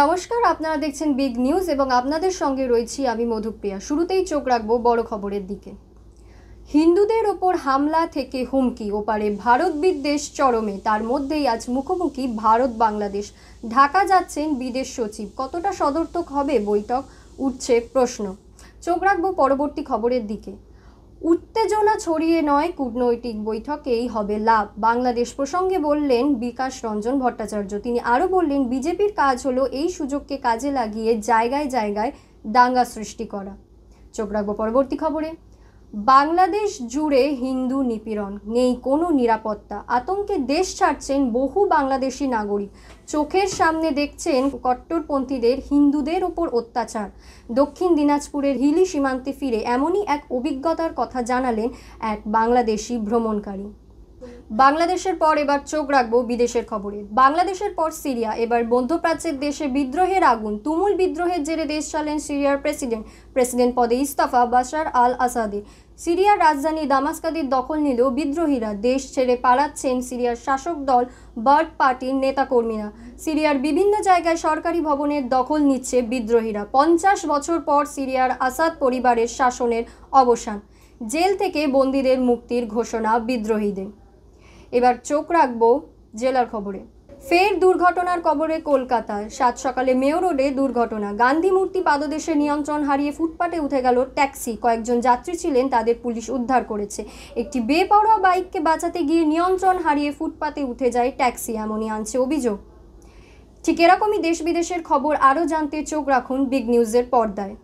নমস্কার, আপনারা দেখছেন বিগ নিউজ এবং আপনাদের সঙ্গে রয়েছি আমি মধুপ্রিয়া। শুরুতেই চোখ রাখবো বড় খবরের দিকে। হিন্দুদের ওপর হামলা থেকে হুমকি, ওপারে ভারত বিদ্বেষ চরমে, তার মধ্যেই আজ মুখোমুখি ভারত বাংলাদেশ। ঢাকা যাচ্ছেন বিদেশ সচিব, কতটা সদর্থক হবে বৈঠক, উঠছে প্রশ্ন। চোখ রাখবো পরবর্তী খবরের দিকে। উত্তেজনা ছড়িয়ে নয়, কূটনৈতিক বৈঠকেই হবে লাভ, বাংলাদেশ প্রসঙ্গে বললেন বিকাশ রঞ্জন ভট্টাচার্য। তিনি আরও বললেন, বিজেপির কাজ হলো এই সুযোগকে কাজে লাগিয়ে জায়গায় জায়গায় দাঙ্গা সৃষ্টি করা। চোখ রাখবো পরবর্তী খবরে। বাংলাদেশ জুড়ে হিন্দু নিপীড়ন, নেই কোনো নিরাপত্তা, আতঙ্কে দেশ ছাড়ছেন বহু বাংলাদেশি নাগরিক। চোখের সামনে দেখছেন কট্টরপন্থীদের হিন্দুদের ওপর অত্যাচার। দক্ষিণ দিনাজপুরের হিলি সীমান্তে ফিরে এমনই এক অভিজ্ঞতার কথা জানালেন এক বাংলাদেশি ভ্রমণকারী। বাংলাদেশের পর এবার চোখ রাখবো বিদেশের খবরে। বাংলাদেশের পর সিরিয়া, এবার মধ্যপ্রাচ্যের দেশে বিদ্রোহের আগুন। তুমুল বিদ্রোহের জেরে দেশ ছাড়লেন সিরিয়ার প্রেসিডেন্ট পদে ইস্তফা বাশার আল আসাদের। সিরিয়ার রাজধানী দামাস্কাসের দখল নিলেও বিদ্রোহীরা দেশ ছেড়ে পালাচ্ছেন। সিরিয়ার শাসক দল বার্থ পার্টির নেতাকর্মীরা সিরিয়ার বিভিন্ন জায়গায় সরকারি ভবনের দখল নিচ্ছে বিদ্রোহীরা। 50 বছর পর সিরিয়ার আসাদ পরিবারের শাসনের অবসান, জেল থেকে বন্দীদের মুক্তির ঘোষণা বিদ্রোহীদের। এবার চোখ রাখবো জেলার খবরে। ফের দুর্ঘটনার কবরে কলকাতায়। সাত সকালে মেয়র রোডে দুর্ঘটনা। গান্ধী মূর্তি পাদদেশে নিয়ন্ত্রণ হারিয়ে ফুটপাতে উঠে গেল ট্যাক্সি। কয়েকজন যাত্রী ছিলেন, তাদের পুলিশ উদ্ধার করেছে। একটি বেপরোয়া বাইককে বাঁচাতে গিয়ে নিয়ন্ত্রণ হারিয়ে ফুটপাতে উঠে যায় ট্যাক্সি, এমনই আনছে অভিযোগ। ঠিক এরকমই দেশ বিদেশের খবর আরও জানতে চোখ রাখুন বিগ নিউজের পর্দায়।